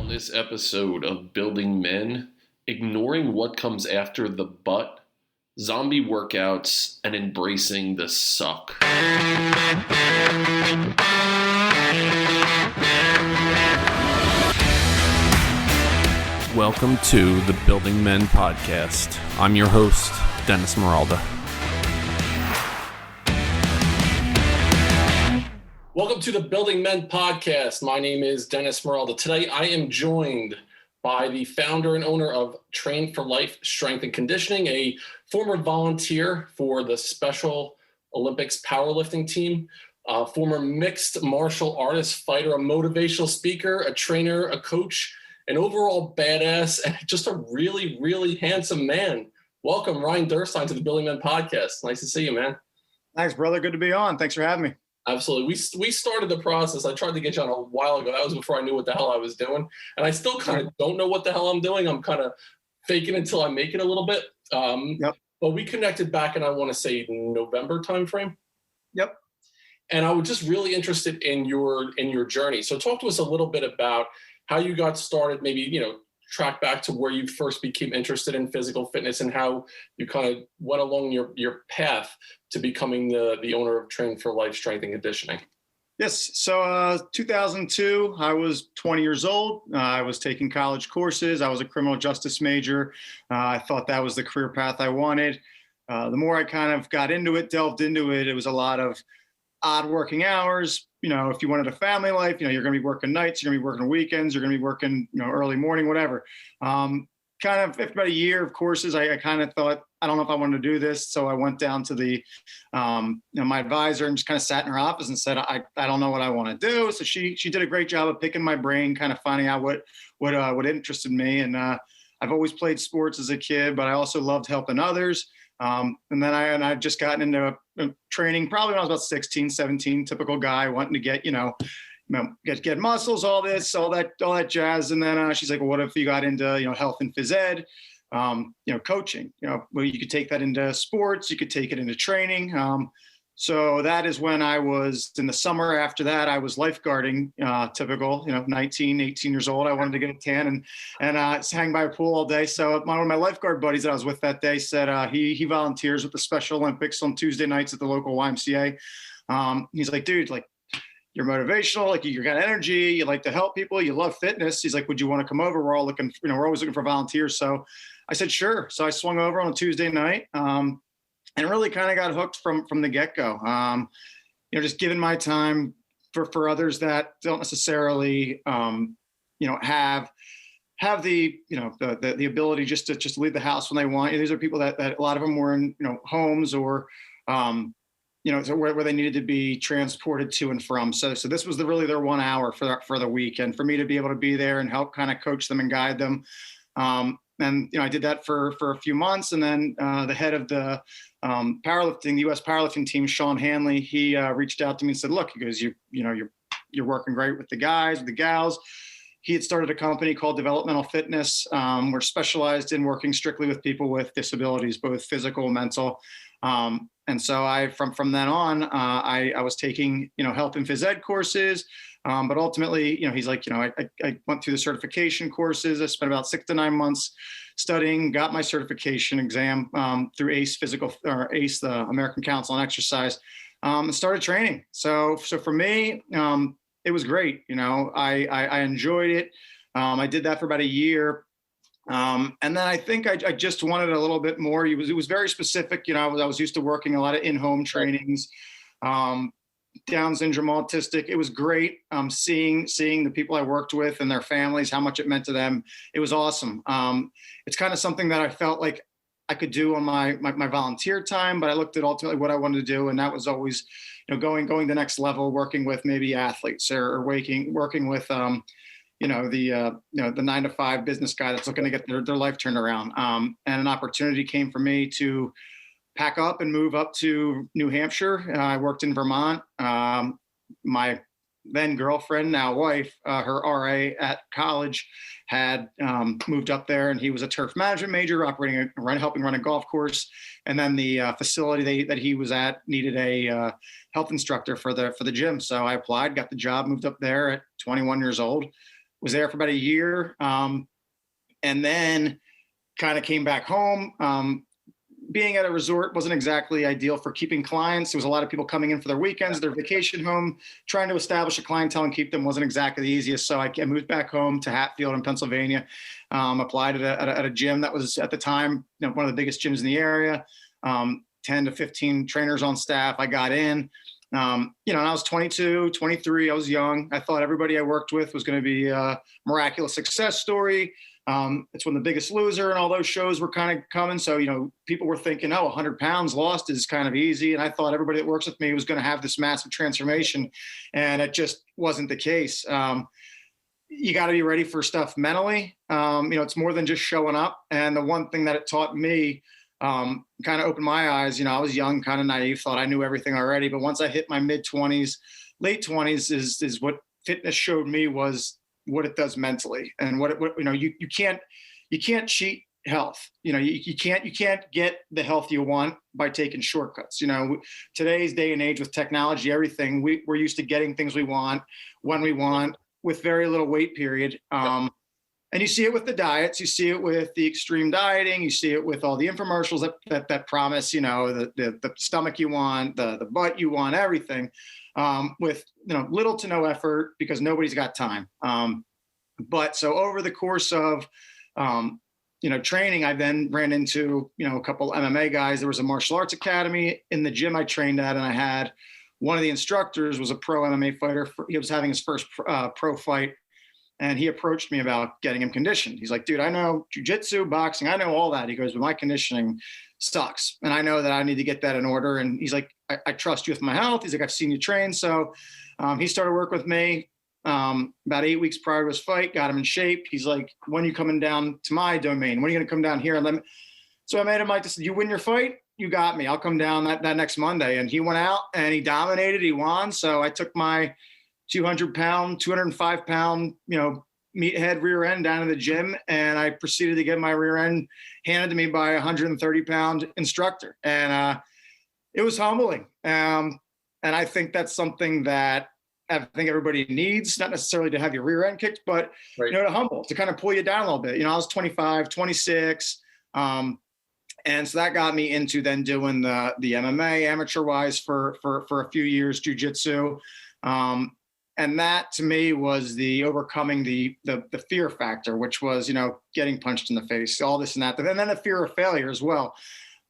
On this episode of Building Men, ignoring what comes after the butt, zombie workouts, and embracing the suck. Welcome to the Building Men podcast. I'm your host, Dennis Meralda. Welcome to the Building Men podcast. My name is Dennis Meralda. Today I am joined by the founder and owner of Train for Life Strength and Conditioning, a former volunteer for the Special Olympics powerlifting team, a former mixed martial artist, fighter, a motivational speaker, a trainer, a coach, an overall badass, and just a really, really handsome man. Welcome, Ryan Derstine, to the Building Men podcast. Nice to see you, man. Thanks, brother. Good to be on. Thanks for having me. Absolutely. We started the process. I tried to get you on a while ago. That was before I knew what the hell I was doing. And I still kind of don't know what the hell I'm doing. I'm kind of faking until I make it a little bit. But we connected back in, I want to say, November timeframe. Yep. And I was just really interested in your journey. So talk to us a little bit about how you got started, maybe, track back to where you first became interested in physical fitness and how you kind of went along your path to becoming the owner of Train for Life Strength and Conditioning. Yes. So 2002, I was 20 years old. I was taking college courses. I was a criminal justice major. I thought that was the career path I wanted. The more I kind of got into it, delved into it, it was a lot of odd working hours. If you wanted a family life, you're going to be working nights, you're going to be working weekends, you're going to be working, early morning, whatever. Kind of after about a year of courses, I kind of thought, I don't know if I wanted to do this. So I went down to the, my advisor and just kind of sat in her office and said, I don't know what I want to do. So she did a great job of picking my brain, kind of finding out what interested me. And I've always played sports as a kid, but I also loved helping others. And then I'd just gotten into training probably when I was about 16, 17, typical guy wanting to get, get muscles, all that jazz. And then she's like, well, what if you got into, health and phys ed, coaching, well, you could take that into sports, you could take it into training. So that is when I was in the summer after that, I was lifeguarding, typical, 19, 18 years old. I wanted to get a tan and hang by a pool all day. So one of my lifeguard buddies that I was with that day said he volunteers with the Special Olympics on Tuesday nights at the local YMCA. He's like, dude, like, you're motivational, like you got energy, you like to help people, you love fitness. He's like, would you want to come over? We're all looking, we're always looking for volunteers. So I said, sure. So I swung over on a Tuesday night. And really kind of got hooked from the get-go. Just giving my time for others that don't necessarily, have the, the ability just to leave the house when they want. These are people that a lot of them were in, homes or, so where they needed to be transported to and from. So this was really their 1 hour for the week. And for me to be able to be there and help kind of coach them and guide them. And, I did that for a few months. And then the head of the powerlifting, the U.S. powerlifting team, Sean Hanley, he reached out to me and said, look, he goes, you're working great with the guys, with the gals. He had started a company called Developmental Fitness. We're specialized in working strictly with people with disabilities, both physical and mental. And so from then on, I was taking, health and phys ed courses. But ultimately, he's like, I went through the certification courses. I spent about 6 to 9 months studying, got my certification exam through ACE, the American Council on Exercise, and started training. So for me, it was great. I enjoyed it. I did that for about a year. And then I think I just wanted a little bit more. It was very specific. I was used to working a lot of in-home trainings. Down syndrome, autistic. It was great seeing the people I worked with and their families, how much it meant to them. It was awesome. It's kind of something that I felt like I could do on my volunteer time, but I looked at ultimately what I wanted to do. And that was always, going the next level, working with maybe athletes or working with, the 9-to-5 business guy that's looking to get their life turned around. And an opportunity came for me to pack up and move up to New Hampshire. I worked in Vermont. My then girlfriend, now wife, her RA at college had moved up there, and he was a turf management major, helping run a golf course. And then the facility that he was at needed a health instructor for the gym. So I applied, got the job, moved up there at 21 years old. was there for about a year. And then kind of came back home. Being at a resort wasn't exactly ideal for keeping clients. There was a lot of people coming in for their weekends, their vacation home. Trying to establish a clientele and keep them wasn't exactly the easiest. So I moved back home to Hatfield in Pennsylvania, applied at a gym that was at the time, one of the biggest gyms in the area, 10 to 15 trainers on staff. I got in, and I was 22, 23. I was young. I thought everybody I worked with was going to be a miraculous success story. It's when The Biggest Loser and all those shows were kind of coming. So, people were thinking, 100 pounds lost is kind of easy. And I thought everybody that works with me was going to have this massive transformation. And it just wasn't the case. You got to be ready for stuff mentally. It's more than just showing up. And the one thing that it taught me, kind of opened my eyes, I was young, kind of naive, thought I knew everything already. But once I hit my mid 20s, late 20s is what fitness showed me was what it does mentally, and what you can't cheat health. You can't get the health you want by taking shortcuts. Today's day and age with technology, everything, we're used to getting things we want when we want with very little wait period. And you see it with the diets, you see it with the extreme dieting, you see it with all the infomercials that promise, the stomach you want, the butt you want, everything. With little to no effort because nobody's got time. But so over the course of training, I then ran into a couple MMA guys. There was a martial arts academy in the gym I trained at, and I had one of the instructors was a pro MMA fighter. He was having his first pro fight, and he approached me about getting him conditioned. He's like, "Dude, I know jiu-jitsu, boxing, I know all that." He goes, "But my conditioning sucks, and I know that I need to get that in order." And he's like, I trust you with my health. He's like, "I've seen you train." So he started working with me about 8 weeks prior to his fight, got him in shape. He's like, "When are you coming down to my domain? When are you going to come down here?" And let me. So I made him like this: "You win your fight, you got me. I'll come down that next Monday." And he went out and he dominated. He won. So I took my 200-pound, 205-pound, meathead rear end down to the gym, and I proceeded to get my rear end handed to me by a 130-pound instructor. And it was humbling. And I think that's something that I think everybody needs, not necessarily to have your rear end kicked, but, right, to humble, to kind of pull you down a little bit. I was 25, 26. And so that got me into then doing the MMA amateur wise for a few years, jiu-jitsu. And that to me was the overcoming the fear factor, which was, getting punched in the face, all this and that. And then the fear of failure as well.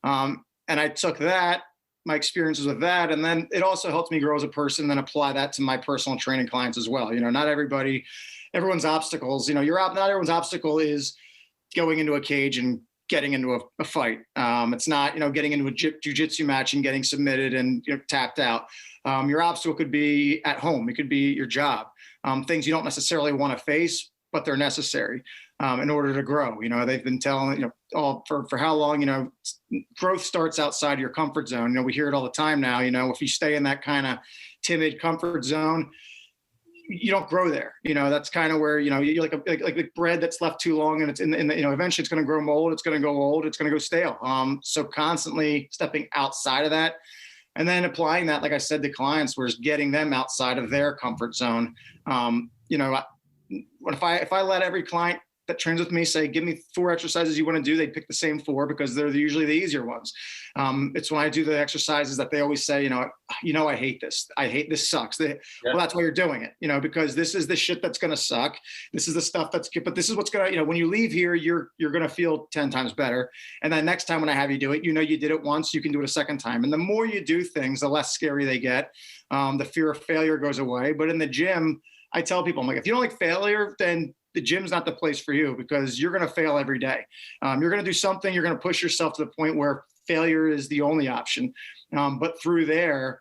And I took that, my experiences with that, and then it also helped me grow as a person, then apply that to my personal training clients as well. Not everyone's obstacles, not everyone's obstacle is going into a cage and getting into a fight. It's not, getting into a jiu-jitsu match and getting submitted and tapped out. Your obstacle could be at home. It could be your job, things you don't necessarily want to face, but they're necessary in order to grow. They've been telling, all for how long, growth starts outside your comfort zone. We hear it all the time now. If you stay in that kind of timid comfort zone, you don't grow there. That's kind of where, you're like bread that's left too long and it's in the, eventually it's going to grow mold. It's going to go old. It's going to go stale. So constantly stepping outside of that and then applying that, like I said, to clients, whereas getting them outside of their comfort zone. If I let every client that trains with me say, "Give me 4 exercises you want to do," they pick the same 4 because they're usually the easier ones. It's when I do the exercises that they always say, I hate this. I hate this sucks. Well, that's why you're doing it, because this is the shit that's going to suck. This is the stuff that's good, but this is what's going to, when you leave here, you're going to feel 10 times better. And then next time when I have you do it, you did it once, you can do it a second time. And the more you do things, the less scary they get. The fear of failure goes away. But in the gym, I tell people, I'm like, if you don't like failure, then the gym's not the place for you because you're going to fail every day. You're going to do something. You're going to push yourself to the point where failure is the only option. But through there,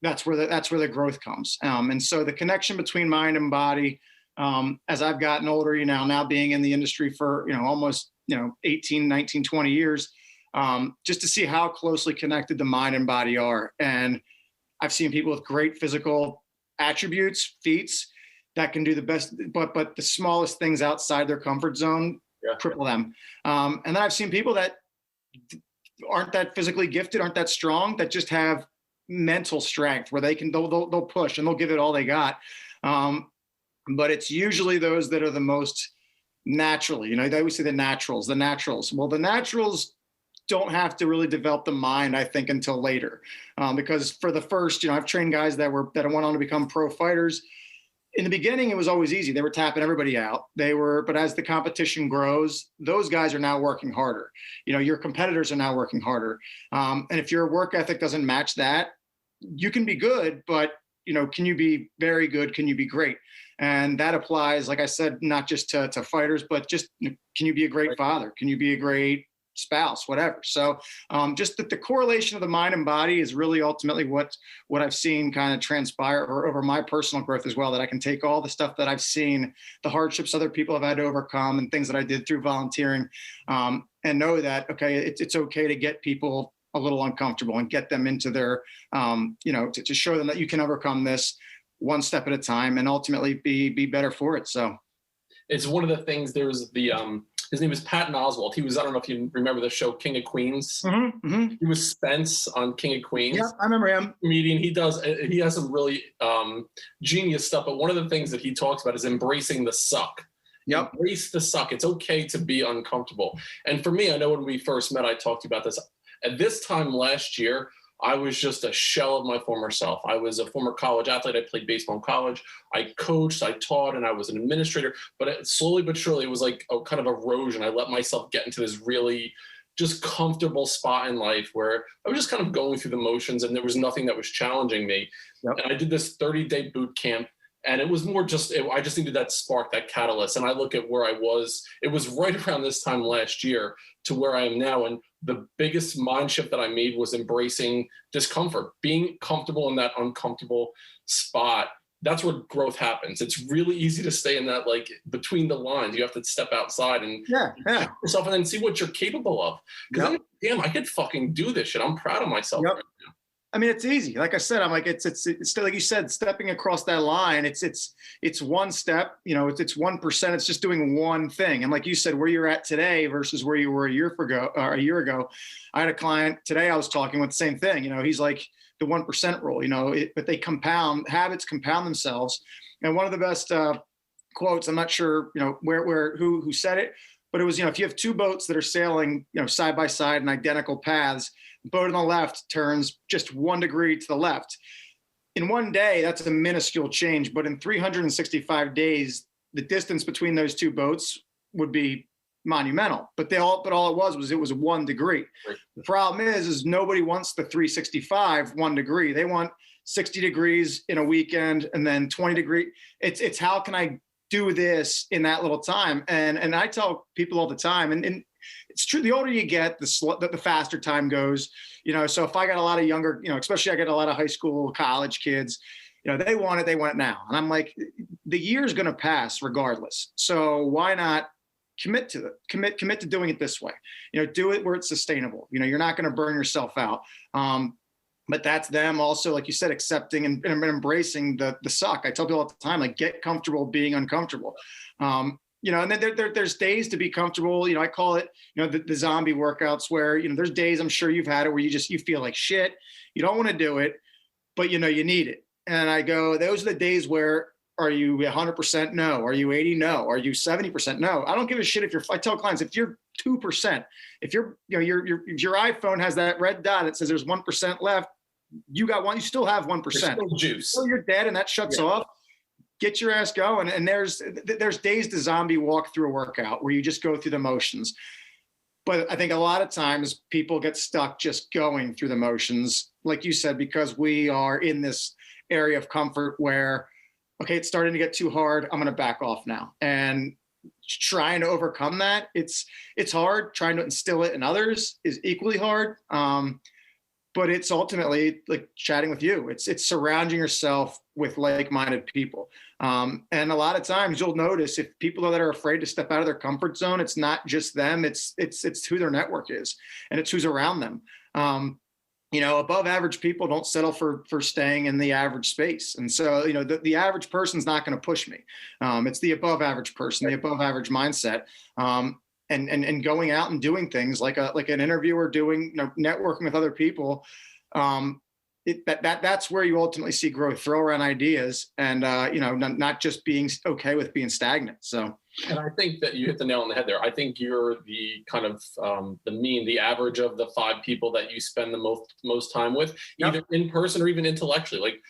that's where the growth comes. And so the connection between mind and body, as I've gotten older, now being in the industry for, almost, 18, 19, 20 years, just to see how closely connected the mind and body are. And I've seen people with great physical attributes, feats, that can do the best, but the smallest things outside their comfort zone cripple them. And then I've seen people that aren't that physically gifted, aren't that strong, that just have mental strength where they'll push and they'll give it all they got. but it's usually those that are the most naturally, they always say the naturals. Well, the naturals don't have to really develop the mind, I think, until later. Because for the first, I've trained guys that went on to become pro fighters. In the beginning, it was always easy. They were tapping everybody out. But as the competition grows, those guys are now working harder. Your competitors are now working harder. And if your work ethic doesn't match that, you can be good, but can you be very good? Can you be great? And that applies, like I said, not just to fighters, but just can you be a great father? Can you be a great spouse, whatever. So just that the correlation of the mind and body is really ultimately what I've seen kind of transpire over my personal growth as well, that I can take all the stuff that I've seen, the hardships other people have had to overcome and things that I did through volunteering, and know that, okay, it's okay to get people a little uncomfortable and get them into their, to show them that you can overcome this one step at a time and ultimately be better for it. So it's one of the things. There's the his name is Patton Oswalt. He was, I don't know if you remember the show King of Queens. Mm-hmm, mm-hmm. He was Spence on King of Queens. Yeah, I remember him. Comedian. He has some really genius stuff. But one of the things that he talks about is embracing the suck. Yep. Embrace the suck. It's okay to be uncomfortable. And for me, I know when we first met, I talked to you about this. At this time last year, I was just a shell of my former self. I was a former college athlete. I played baseball in college. I coached, I taught, and I was an administrator. But slowly but surely, it was like a kind of erosion. I let myself get into this really just comfortable spot in life where I was just kind of going through the motions and there was nothing that was challenging me. Yep. And I did this 30-day boot camp. And it was more I just needed that spark, that catalyst. And I look at where I was. It was right around this time last year to where I am now. And the biggest mind shift that I made was embracing discomfort, being comfortable in that uncomfortable spot. That's where growth happens. It's really easy to stay in that, like, between the lines. You have to step outside and check yourself and then see what you're capable of. Because damn, I could fucking do this shit. I'm proud of myself right now. I mean, it's easy. Like I said, I'm like, it's like you said, stepping across that line. It's one step, it's 1%. It's just doing one thing. And like you said, where you're at today versus where you were a year ago. I had a client today I was talking with the same thing. He's like the 1% rule, but they habits compound themselves. And one of the best quotes, I'm not sure, who said it, but it was, if you have two boats that are sailing, side by side in identical paths, boat on the left turns just 1 degree to the left. In one day, that's a minuscule change, but in 365 days, the distance between those two boats would be monumental. But all it was 1 degree. Right. The problem is nobody wants the 365 1 degree. They want 60 degrees in a weekend and then 20 degree. It's how can I do this in that little time? And I tell people all the time, and it's true. The older you get, the faster time goes. So if I got a lot of younger, especially I get a lot of high school, college kids, they want it now. And I'm like, the year's going to pass regardless. So why not commit to it? Commit to doing it this way. Do it where it's sustainable. You're not going to burn yourself out. But that's them also, like you said, accepting and embracing the suck. I tell people all the time, like, get comfortable being uncomfortable. And then there's days to be comfortable. I call it, the zombie workouts where, there's days, I'm sure you've had it, where you feel like shit. You don't want to do it, but you need it. And I go, those are the days where, are you 100% no? Are you 80? No. Are you 70% no? I don't give a shit I tell clients, if you're 2%, if your iPhone has that red dot that says there's 1% left, you got one, you still have 1%. Still juice. So you're dead and that shuts off. Get your ass going. And there's days to zombie walk through a workout where you just go through the motions. But I think a lot of times people get stuck just going through the motions, like you said, because we are in this area of comfort where, okay, it's starting to get too hard. I'm going to back off now. And trying to overcome that, it's hard. Trying to instill it in others is equally hard. But it's ultimately like chatting with you. It's surrounding yourself with like-minded people. And a lot of times you'll notice if people that are afraid to step out of their comfort zone, it's not just them, it's who their network is and it's who's around them. Above average people don't settle for staying in the average space. And so, the average person's not going to push me. It's the above average person, the above average mindset. And going out and doing things like an interview or doing, networking with other people, that's where you ultimately see growth. Throw around ideas, and not just being okay with being stagnant. So, and I think that you hit the nail on the head there. I think you're the kind of the average of the 5 people that you spend the most time with, either in person or even intellectually. Like,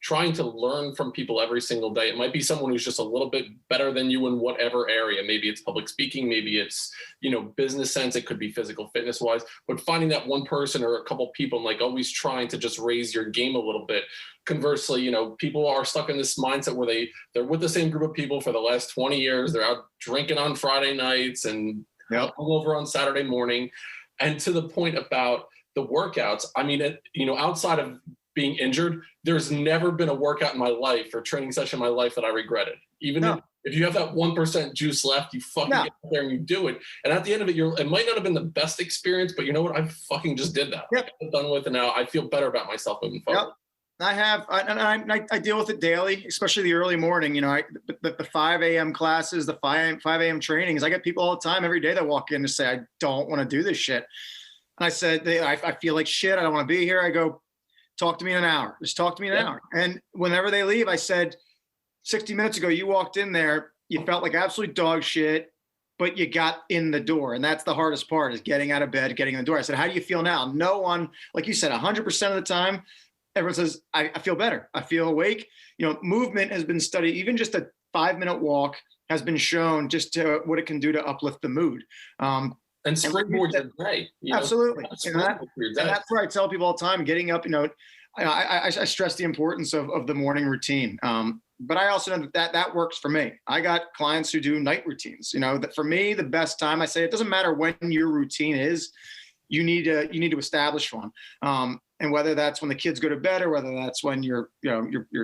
trying to learn from people every single day. It might be someone who's just a little bit better than you in whatever area. Maybe it's public speaking, maybe it's, business sense, it could be physical fitness wise, but finding that one person or a couple people and like always trying to just raise your game a little bit. Conversely, people are stuck in this mindset where they're with the same group of people for the last 20 years. They're out drinking on Friday nights and hungover on Saturday morning. And to the point about the workouts, I mean, outside of being injured, there's never been a workout in my life or training session in my life that I regretted. Even if you have that 1% juice left, you fucking get out there and you do it. And at the end of it, it might not have been the best experience, but you know what? I fucking just did that. I'm done with it now. I feel better about myself moving forward. I deal with it daily, especially the early morning. The 5 a.m. classes, the 5 a.m. trainings. I get people all the time every day that walk in to say, I don't want to do this shit. And I said, I feel like shit. I don't want to be here. I go, talk to me in an hour. Just talk to me in an hour. And whenever they leave, I said, 60 minutes ago, you walked in there, you felt like absolute dog shit, but you got in the door. And that's the hardest part, is getting out of bed, getting in the door. I said, how do you feel now? No one, like you said, 100% of the time, everyone says, I feel better. I feel awake. Movement has been studied. Even just a 5-minute walk has been shown just to what it can do to uplift the mood. And springboard your day. Absolutely. And that's where I tell people all the time, getting up, I stress the importance of the morning routine. But I also know that works for me. I got clients who do night routines. That for me, the best time, I say, it doesn't matter when your routine is, you need to establish one. And whether that's when the kids go to bed, or whether that's when your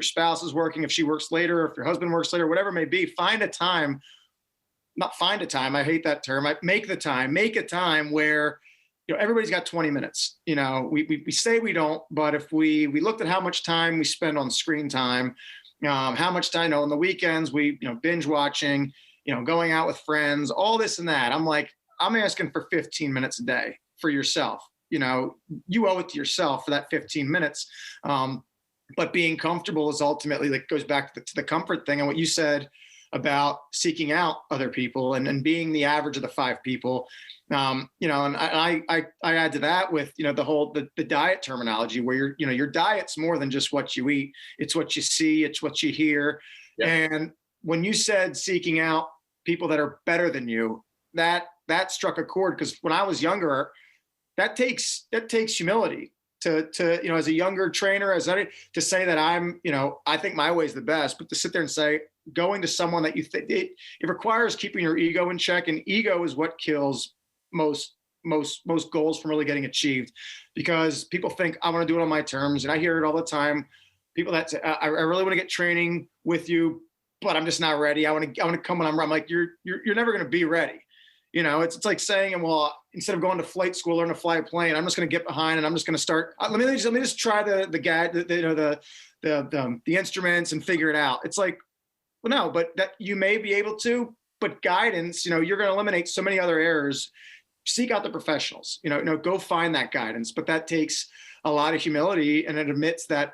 spouse is working, if she works later, or if your husband works later, whatever it may be, find a time. Not find a time. I hate that term. Make a time where, everybody's got 20 minutes. We say we don't, but if we looked at how much time we spend on screen time, how much time, on the weekends, we, binge watching, going out with friends, all this and that. I'm asking for 15 minutes a day for yourself. You owe it to yourself for that 15 minutes. But being comfortable is ultimately, like, goes back to the comfort thing. And what you said about seeking out other people and being the average of the 5 people, and I add to that with, the diet terminology, where your diet's more than just what you eat. It's what you see, it's what you hear. Yep. And when you said seeking out people that are better than you, that struck a chord, because when I was younger, that takes humility to as a younger trainer, to say that I think my way is the best, but to sit there and say, going to someone that you think, it requires keeping your ego in check, and ego is what kills most goals from really getting achieved, because people think, I want to do it on my terms. And I hear it all the time. People that say, I really want to get training with you, but I'm just not ready. I want to come when I'm like, you're never going to be ready. It's like saying, well, instead of going to flight school, learn to fly a plane, I'm just going to get behind and I'm just going to start. Let me just try the instruments and figure it out. It's like, well, no, but that you may be able to, but guidance, you're going to eliminate so many other errors. Seek out the professionals, go find that guidance. But that takes a lot of humility, and it admits that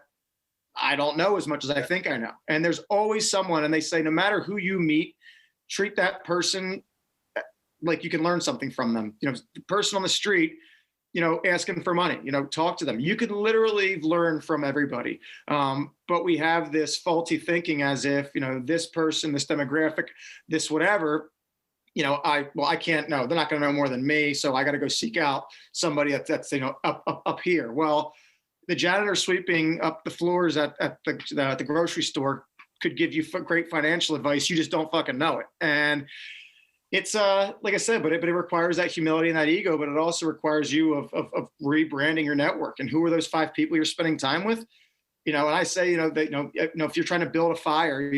I don't know as much as I think I know. And there's always someone, and they say, no matter who you meet, treat that person like you can learn something from them. The person on the street, asking for money, talk to them. You can literally learn from everybody. But we have this faulty thinking, as if, this person, this demographic, this whatever, I can't know. They're not going to know more than me. So I got to go seek out somebody that's up here. Well, the janitor sweeping up the floors at the grocery store could give you great financial advice. You just don't fucking know it. And it's like I said, but it requires that humility and that ego, but it also requires you of rebranding your network. And who are those 5 people you're spending time with? And I say, if you're trying to build a fire,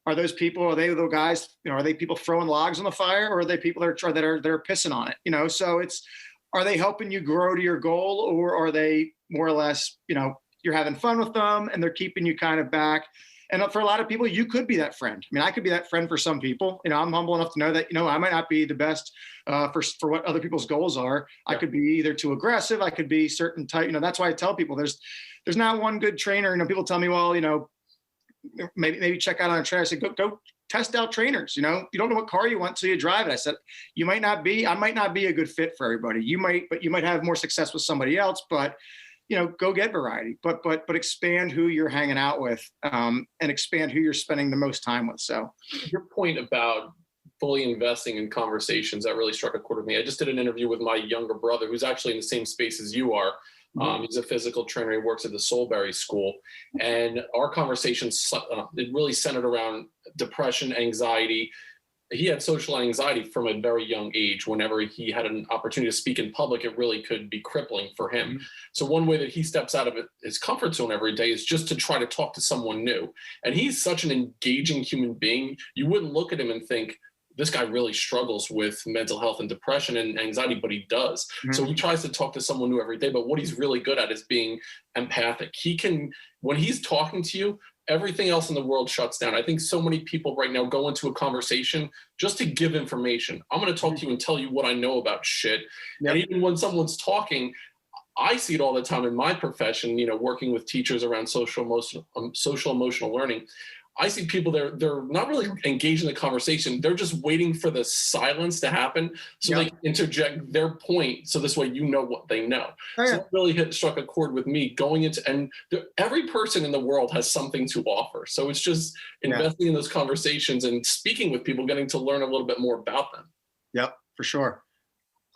are those people, are they the guys, are they people throwing logs on the fire, or are they people that are pissing on it? So are they helping you grow to your goal, or are they more or less, you're having fun with them and they're keeping you kind of back? And for a lot of people, you could be that friend. I mean, I could be that friend for some people. I'm humble enough to know that, I might not be the best for what other people's goals are. Yeah. I could be either too aggressive. I could be certain type, that's why I tell people there's not one good trainer. People tell me, well, maybe check out on a trainer. I say, go test out trainers. You don't know what car you want until you drive it. I said, I might not be a good fit for everybody. But you might have more success with somebody else, but go get variety, but expand who you're hanging out with, and expand who you're spending the most time with. So your point about fully investing in conversations, that really struck a chord with me. I just did an interview with my younger brother, who's actually in the same space as you are. He's a physical trainer. He works at the Soulberry School. And our conversations, it really centered around depression, anxiety. He had social anxiety from a very young age. Whenever he had an opportunity to speak in public, it really could be crippling for him. Mm-hmm. So one way that he steps out of his comfort zone every day is just to try to talk to someone new. And he's such an engaging human being. You wouldn't look at him and think, this guy really struggles with mental health and depression and anxiety, but he does. Mm-hmm. So he tries to talk to someone new every day, but what he's really good at is being empathic. He can, when he's talking to you, everything else in the world shuts down. I think so many people right now go into a conversation just to give information. I'm going to talk to you and tell you what I know about shit. Yep. And even when someone's talking, I see it all the time in my profession, working with teachers around social emotional learning. I see people, they're not really engaged in the conversation. They're just waiting for the silence to happen so they can interject their point. So this way, what they know. Oh, yeah. So it really struck a chord with me going into, and every person in the world has something to offer. So it's just investing in those conversations and speaking with people, getting to learn a little bit more about them. Yep, for sure.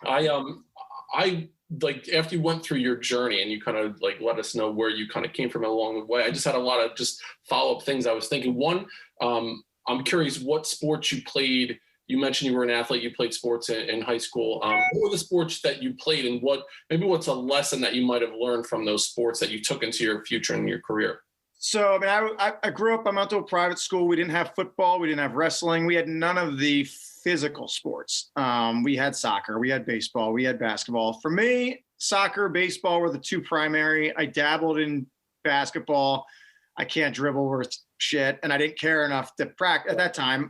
I like after you went through your journey and you kind of like let us know where you kind of came from along the way, I just had a lot of just follow-up things I was thinking. One, I'm curious what sports you played. You mentioned you were an athlete, you played sports in high school. What were the sports that you played, and what's a lesson that you might have learned from those sports that you took into your future and your career? So, I grew up, I went to a private school. We didn't have football. We didn't have wrestling. We had none of the physical sports. We had soccer, we had baseball, we had basketball. For me, soccer, baseball were the two primary. I dabbled in basketball. I can't dribble worth shit, and I didn't care enough to practice at that time.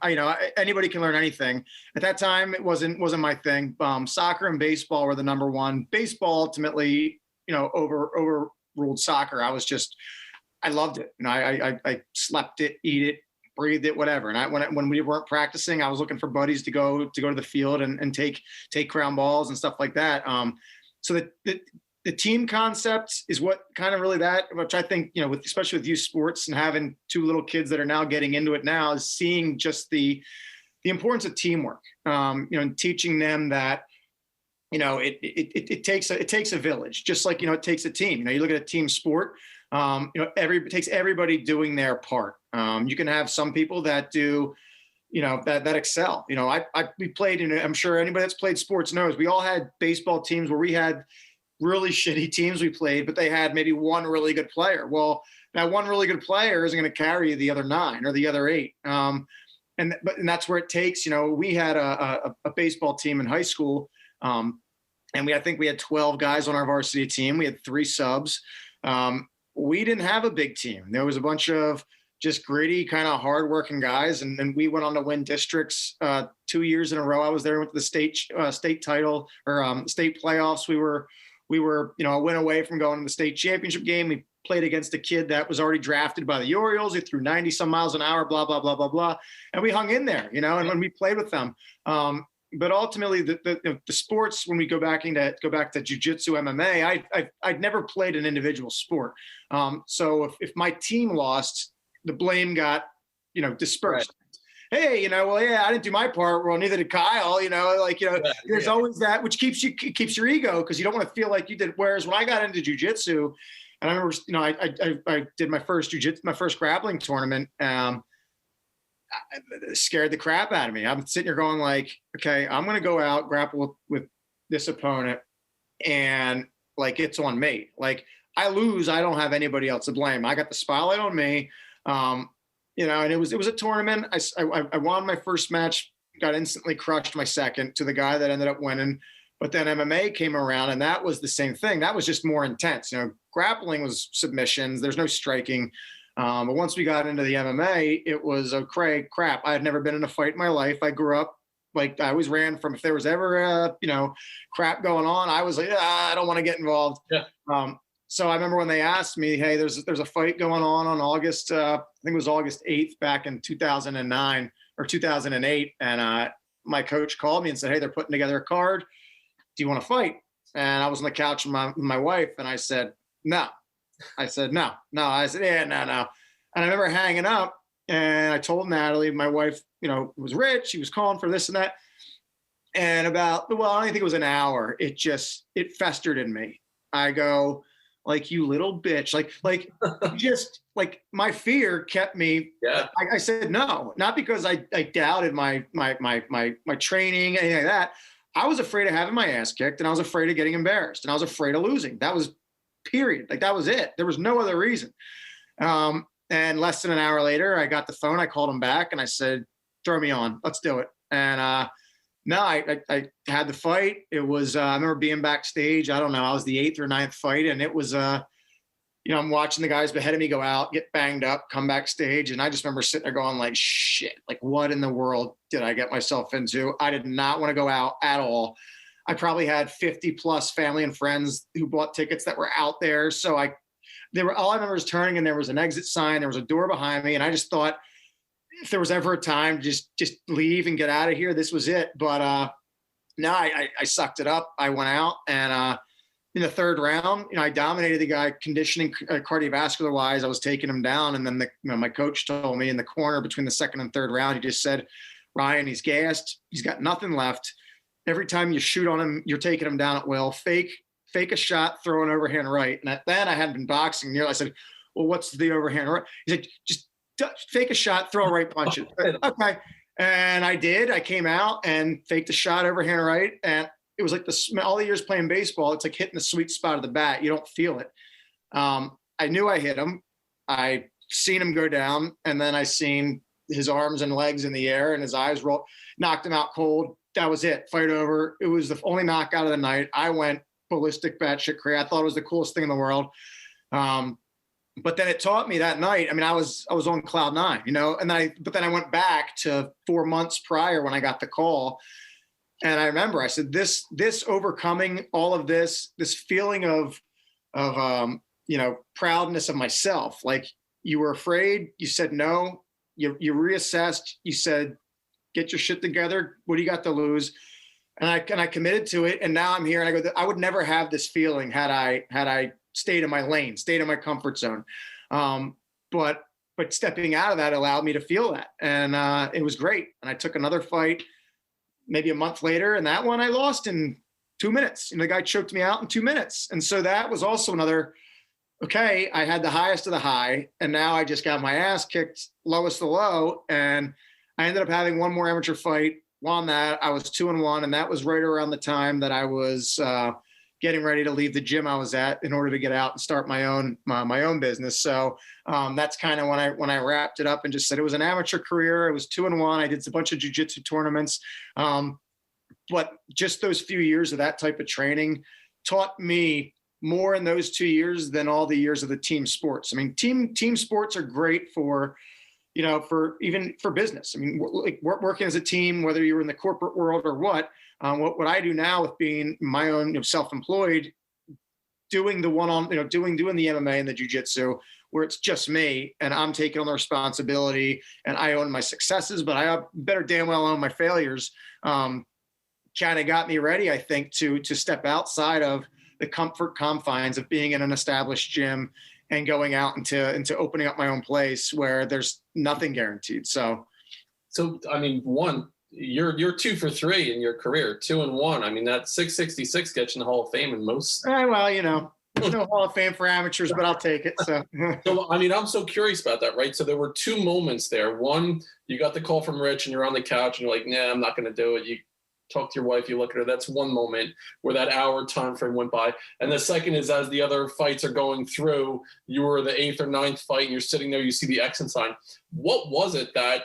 Anybody can learn anything. At that time, it wasn't my thing. Soccer and baseball were the number one. Baseball ultimately, overruled soccer. I loved it. I slept it, eat it, breathed it, whatever. And when we weren't practicing, I was looking for buddies to go to the field and take ground balls and stuff like that. So the team concept is what kind of really which I think, especially with youth sports and having two little kids that are now getting into it now, is seeing just the importance of teamwork, and teaching them that, it takes a village, just like, it takes a team. You look at a team sport, it takes everybody doing their part. You can have some people that do, that excel. We played in, I'm sure anybody that's played sports knows, we all had baseball teams where we had really shitty teams we played, but they had maybe one really good player. Well, that one really good player isn't going to carry the other 9 or the other 8. And that's where it takes, we had a baseball team in high school. And I think we had 12 guys on our varsity team. We had 3 subs. We didn't have a big team. There was a bunch of just gritty, kind of hardworking guys. And we went on to win districts 2 years in a row. I was there, went to the state title or state playoffs. We were, a win away from going to the state championship game. We played against a kid that was already drafted by the Orioles. He threw 90 some miles an hour, blah, blah, blah, blah, blah. And we hung in there, and when we played with them. But ultimately, the sports, when we go back to jiu-jitsu, MMA, I'd never played an individual sport. So if my team lost, the blame got, dispersed. Right. Hey, I didn't do my part. Well, neither did Kyle. There's always that, which keeps your ego, because you don't want to feel like you did. Whereas when I got into jiu-jitsu, and I remember, I did my first grappling tournament. It scared the crap out of me. I'm sitting here going like, okay, I'm going to go out, grapple with this opponent, and like, it's on me. Like, I lose, I don't have anybody else to blame. I got the spotlight on me. And it was a tournament. I won my first match, got instantly crushed my second to the guy that ended up winning. But then MMA came around, and that was the same thing. That was just more intense. Grappling was submissions. There's no striking. But once we got into the MMA, it was okay, crap. I had never been in a fight in my life. I grew up like I always ran from if there was ever crap going on, I was like, I don't want to get involved. Yeah. So I remember when they asked me, hey, there's a fight going on August, I think it was August 8th back in 2009 or 2008. And my coach called me and said, hey, they're putting together a card. Do you want to fight? And I was on the couch with my wife, and I said, no. I said, no. I said, yeah, no. And I remember hanging up, and I told Natalie, my wife, was rich. She was calling for this and that. And I don't think it was an hour. It festered in me. I go, like, you little bitch, like just like my fear kept me. Yeah. I said no, not because I doubted my training, anything like that. I was afraid of having my ass kicked, and I was afraid of getting embarrassed, and I was afraid of losing. That was period. Like, that was it. There was no other reason. And less than an hour later, I got the phone. I called him back, and I said, throw me on. Let's do it. And no, I had the fight. It was, I remember being backstage. I don't know. I was the 8th or 9th fight. And it was, I'm watching the guys ahead of me go out, get banged up, come backstage. And I just remember sitting there going like, shit, like, what in the world did I get myself into? I did not want to go out at all. I probably had 50 plus family and friends who bought tickets that were out there. So all I remember was turning, and there was an exit sign. There was a door behind me. And I just thought, if there was ever a time, just leave and get out of here, this was it. But no, I sucked it up. I went out, and in the 3rd round, I dominated the guy conditioning, cardiovascular wise. I was taking him down. And then my coach told me in the corner between the 2nd and 3rd round, he just said, Ryan, he's gassed. He's got nothing left. Every time you shoot on him, you're taking him down at will. Fake a shot, throw an overhand right. And at that, I hadn't been boxing. I said, well, what's the overhand right? He said, just fake a shot, throw a right punch. Okay. And I did. I came out and faked a shot, overhand right. And it was like all the years playing baseball, it's like hitting the sweet spot of the bat. You don't feel it. I knew I hit him. I seen him go down, and then I seen his arms and legs in the air, and his eyes rolled, knocked him out cold. That was it. Fight over. It was the only knockout of the night. I went ballistic, batshit crazy. I thought it was the coolest thing in the world. But then it taught me that night. I mean, I was on cloud 9, but then I went back to 4 months prior when I got the call. And I remember I said, this overcoming all of this feeling of proudness of myself. Like, you were afraid, you said no, you reassessed, you said, get your shit together. What do you got to lose? And I committed to it. And now I'm here, and I go, I would never have this feeling had I stayed in my lane, stayed in my comfort zone. But stepping out of that allowed me to feel that. And it was great. And I took another fight maybe a month later, and that one I lost in 2 minutes. The guy choked me out in 2 minutes. And so that was also another, okay, I had the highest of the high, and now I just got my ass kicked, lowest of the low. And I ended up having one more amateur fight. Won that. I was 2-1. And that was right around the time that I was getting ready to leave the gym I was at in order to get out and start my own business. So that's kind of when I wrapped it up and just said it was an amateur career. It was 2-1. I did a bunch of jiu-jitsu tournaments. But just those few years of that type of training taught me more in those 2 years than all the years of the team sports. I mean, team sports are great for business. I mean, like working as a team, whether you're in the corporate world or what I do now with being my own self-employed, doing the doing the MMA and the jiu-jitsu, where it's just me and I'm taking on the responsibility, and I own my successes, but I better damn well own my failures. Kind of got me ready, I think, to step outside of the comfort confines of being in an established gym and going out into opening up my own place where there's nothing guaranteed. So I mean, you're 2 for 3 in your career, 2-1. I mean, that 666 gets you in the Hall of Fame in most. Well, there's no Hall of Fame for amateurs, but I'll take it. So I mean, I'm so curious about that, right? So there were 2 moments there. One, you got the call from Rich, and you're on the couch, and you're like, nah, I'm not going to do it. You talk to your wife, you look at her. That's one moment where that hour time frame went by. And the second is, as the other fights are going through, you were the 8th or 9th fight, and you're sitting there, you see the exit sign. What was it that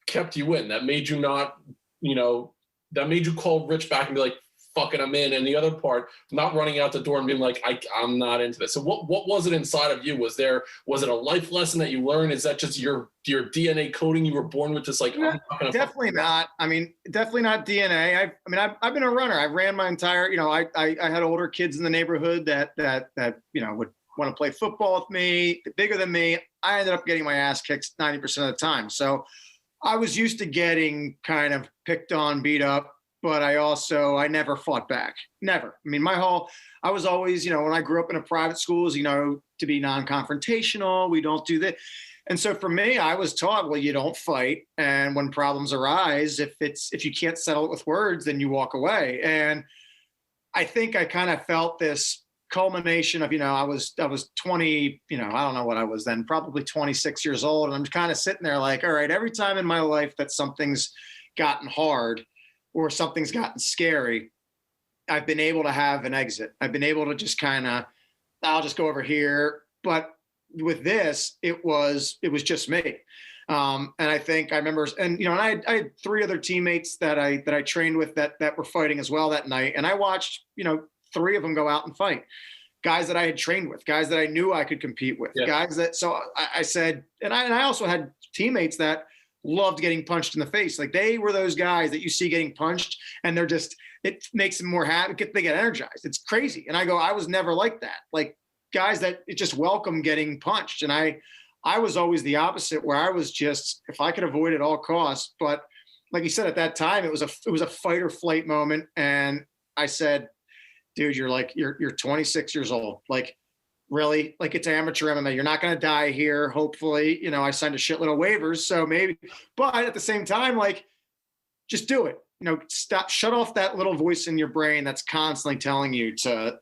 kept you in, that made you not, that made you call Rich back and be like, fucking I'm in, and the other part, not running out the door and being like, I'm not into this. So what was it inside of you? Was it a life lesson that you learned? Is that just your DNA coding? You were born with this, like, Yeah, definitely not. I mean, definitely not DNA. I've been a runner. I ran my entire, I had older kids in the neighborhood that would want to play football with me, bigger than me. I ended up getting my ass kicked 90% of the time. So I was used to getting kind of picked on, beat up, but I never fought back. Never. I mean, I was always, when I grew up in a private schools, to be non-confrontational. We don't do that. And so for me, I was taught, well, you don't fight. And when problems arise, if you can't settle it with words, then you walk away. And I think I kind of felt this culmination of, I was 20, I don't know what I was then, probably 26 years old. And I'm kind of sitting there like, all right, every time in my life that something's gotten hard or something's gotten scary, I've been able to have an exit. I've been able to just I'll just go over here. But with this, it was just me. And I think I remember, and I had 3 other teammates that I trained with that were fighting as well that night. And I watched, 3 of them go out and fight. Guys that I had trained with, guys that I knew I could compete with, guys that, so I said, and I also had teammates that loved getting punched in the face. Like they were those guys that you see getting punched and it makes them more happy. They get energized. It's crazy. And I was never like that. Like guys that just welcome getting punched. And I was always the opposite, where I was just, if I could avoid it at all costs. But like you said, at that time, it was a fight or flight moment. And I said, dude, you're 26 years old. Like, really? Like, it's amateur MMA. You're not going to die here. Hopefully, I signed a shitload of waivers. So maybe, but at the same time, like, just do it. Shut off that little voice in your brain that's constantly telling you to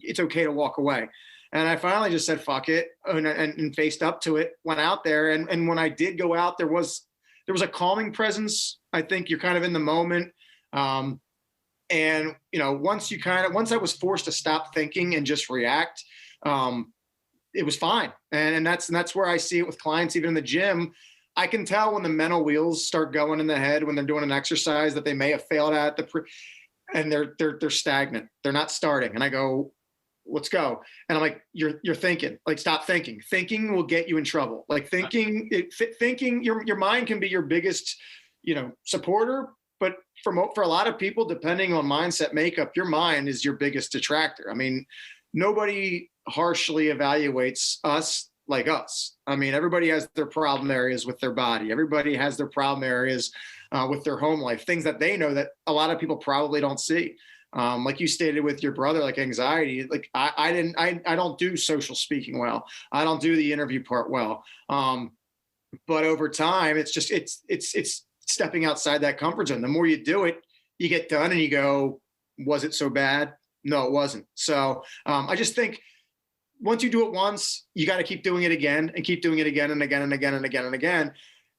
it's okay to walk away. And I finally just said, fuck it, and faced up to it, went out there. And when I did go out, there was a calming presence. I think you're kind of in the moment. And, once I was forced to stop thinking and just react, it was fine. And that's where I see it with clients, even in the gym. I can tell when the mental wheels start going in the head, when they're doing an exercise that they may have failed at and they're stagnant. They're not starting. And I go, let's go. And I'm like, you're thinking, like, stop thinking. Thinking will get you in trouble. Like thinking, your mind can be your biggest, supporter. But for a lot of people, depending on mindset makeup, your mind is your biggest detractor. I mean, nobody harshly evaluates us like us. I mean, everybody has their problem areas with their body. Everybody has their problem areas with their home life, things that they know that a lot of people probably don't see. Like you stated with your brother, like anxiety, like I don't do social speaking well. I don't do the interview part well. But over time, it's stepping outside that comfort zone. The more you do it, you get done and you go, was it so bad? No, it wasn't. So I just think once you do it once, you got to keep doing it again and keep doing it again and again and again and again and again.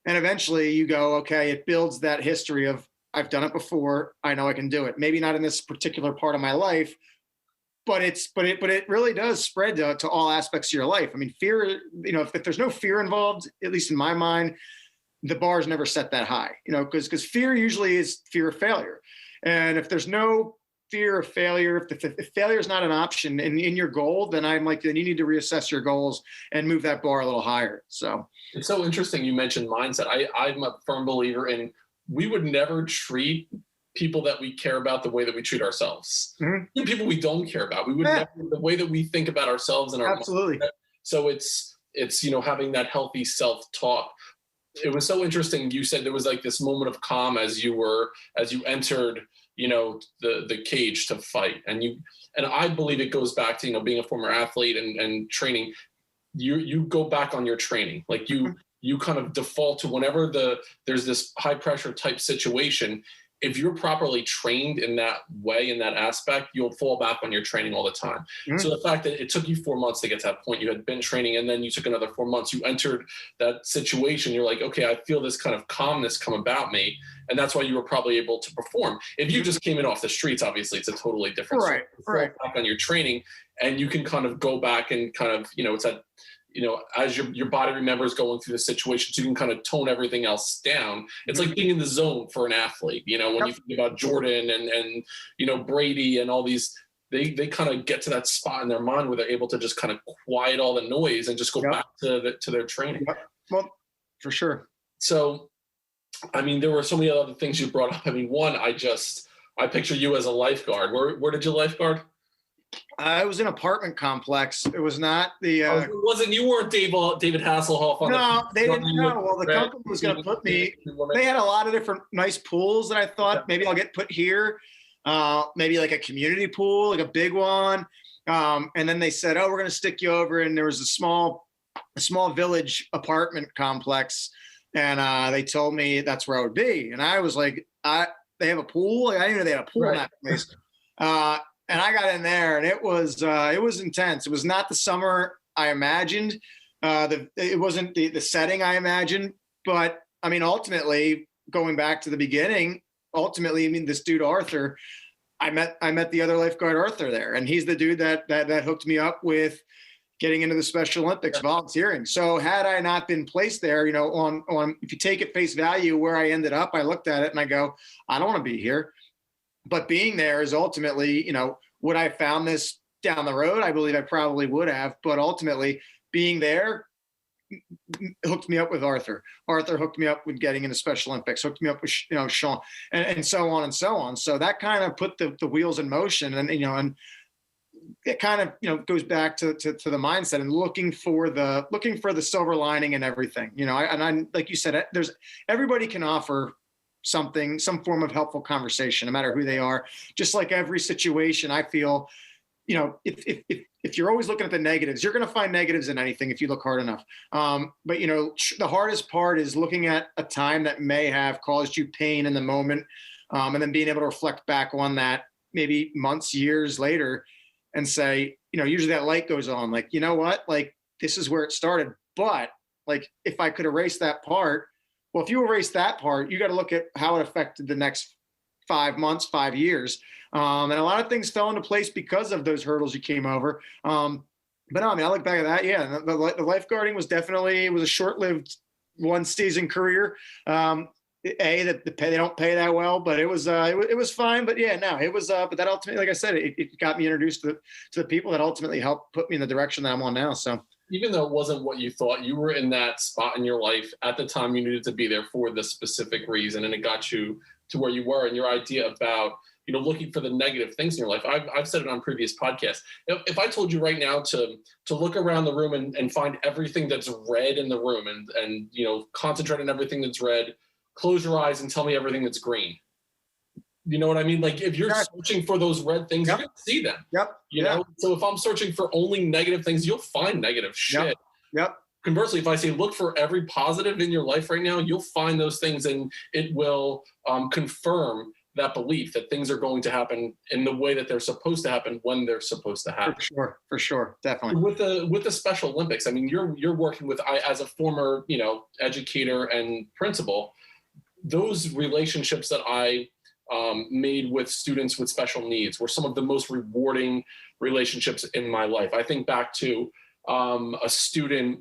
And eventually you go, okay, it builds that history of, I've done it before. I know I can do it. Maybe not in this particular part of my life, but it really does spread to all aspects of your life. I mean, fear, if there's no fear involved, at least in my mind, the bar is never set that high, because fear usually is fear of failure. And if there's no fear of failure, if failure is not an option in your goal, then I'm like, then you need to reassess your goals and move that bar a little higher. So it's so interesting you mentioned mindset. I'm a firm believer in, we would never treat people that we care about the way that we treat ourselves. Mm-hmm. Even people we don't care about, we would never, the way that we think about ourselves and our absolutely mindset. So it's having that healthy self-talk. It was so interesting. You said there was like this moment of calm as you entered, the cage to fight. And I believe it goes back to, being a former athlete and training. You go back on your training. Like you kind of default to whenever there's this high pressure type situation. If you're properly trained in that way, in that aspect, you'll fall back on your training all the time. Mm-hmm. So the fact that it took you 4 months to get to that point, you had been training and then you took another 4 months, you entered that situation. You're like, okay, I feel this kind of calmness come about me. And that's why you were probably able to perform. If you just came in off the streets, obviously it's a totally different story. Right. Back on your training and you can kind of go back and kind of, it's that, as your body remembers going through the situation, so you can kind of tone everything else down. It's like being in the zone for an athlete. When you think about Jordan and Brady and all these, they kind of get to that spot in their mind where they're able to just kind of quiet all the noise and just go back to their training. Well, for sure. So, there were so many other things you brought up. One, I picture you as a lifeguard. Where did you lifeguard? I was in an apartment complex. It was not the. You weren't David Hasselhoff on No, they didn't know. Well, the company was going to put me. They had a lot of different nice pools that I thought maybe I'll get put here. Maybe like a community pool, like a big one. And then they said, "Oh, we're going to stick you over." And there was a small village apartment complex, and they told me that's where I would be. And I was like, "They have a pool? I didn't know they had a pool in that place." And I got in there, and it was intense. It was not the summer I imagined. It wasn't the setting I imagined. But ultimately, going back to the beginning, this dude Arthur, I met the other lifeguard Arthur there, and he's the dude that hooked me up with getting into the Special Olympics, volunteering. So had I not been placed there, on if you take it face value where I ended up, I looked at it and I go, I don't want to be here. But being there is ultimately, would I have found this down the road? I believe I probably would have. But ultimately, being there hooked me up with Arthur. Arthur hooked me up with getting into Special Olympics, hooked me up with, Sean, and so on and so on. So that kind of put the wheels in motion. And, and it kind of, goes back to the mindset and looking for the silver lining in everything, I like you said, everybody can offer something, some form of helpful conversation, no matter who they are. Just like every situation, I feel, if you're always looking at the negatives, you're going to find negatives in anything if you look hard enough. But the hardest part is looking at a time that may have caused you pain in the moment, and then being able to reflect back on that maybe months, years later, and say, usually that light goes on. Like, you know what? Like, this is where it started. But like, if I could erase that part. Well, if you erase that part, you got to look at how it affected the next 5 months, 5 years. And a lot of things fell into place because of those hurdles you came over. But no, I look back at that. Yeah, the lifeguarding was definitely, it was a short-lived one-season career. They don't pay that well, but it was fine. But yeah, no, it was. But that ultimately, like I said, it got me introduced to the people that ultimately helped put me in the direction that I'm on now. So. Even though it wasn't what you thought, you were in that spot in your life at the time you needed to be there for the specific reason, and it got you to where you were. And your idea about looking for the negative things in your life, I've said it on previous podcasts. If I told you right now to look around the room and find everything that's red in the room and concentrate on everything that's red, close your eyes and tell me everything that's green. You know what I mean? Like, if you're searching for those red things, you're going to see them. You know? So if I'm searching for only negative things, you'll find negative shit. Conversely, if I say, look for every positive in your life right now, you'll find those things, and it will confirm that belief that things are going to happen in the way that they're supposed to happen when they're supposed to happen. For sure. Definitely. With the Special Olympics, you're working with, as a former, educator and principal, those relationships that I made with students with special needs were some of the most rewarding relationships in my life. I think back to a student,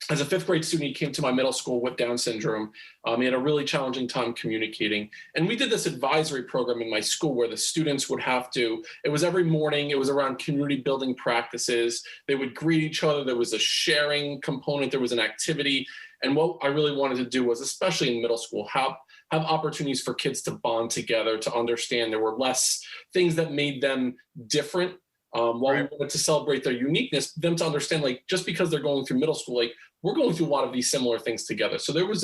as a fifth grade student, he came to my middle school with Down syndrome. He had a really challenging time communicating. And we did this advisory program in my school where the students would have to, it was every morning, it was around community building practices. They would greet each other. There was a sharing component. There was an activity. And what I really wanted to do was, especially in middle school, have opportunities for kids to bond together, to understand there were less things that made them different. While we wanted to celebrate their uniqueness, them to understand, like, just because they're going through middle school, like, we're going through a lot of these similar things together. So there was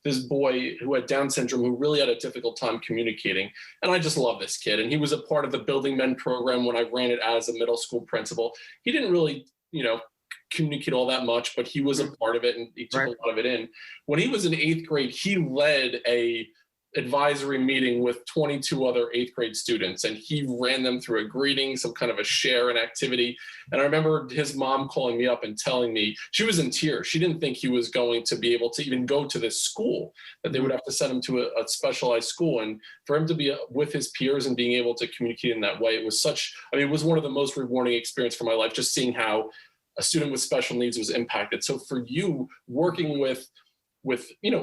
this boy who had Down syndrome who really had a difficult time communicating. And I just love this kid. And he was a part of the Building Men program when I ran it as a middle school principal. He didn't really, communicate all that much, but he was a part of it and he took a lot of it in. When he was in 8th grade, he led a advisory meeting with 22 other 8th grade students, and he ran them through a greeting, some kind of a share and activity. And I remember his mom calling me up and telling me, she was in tears. She didn't think he was going to be able to even go to this school, that they would have to send him to a specialized school. And for him to be with his peers and being able to communicate in that way, it was it was one of the most rewarding experiences for my life, just seeing how a student with special needs was impacted. So for you working with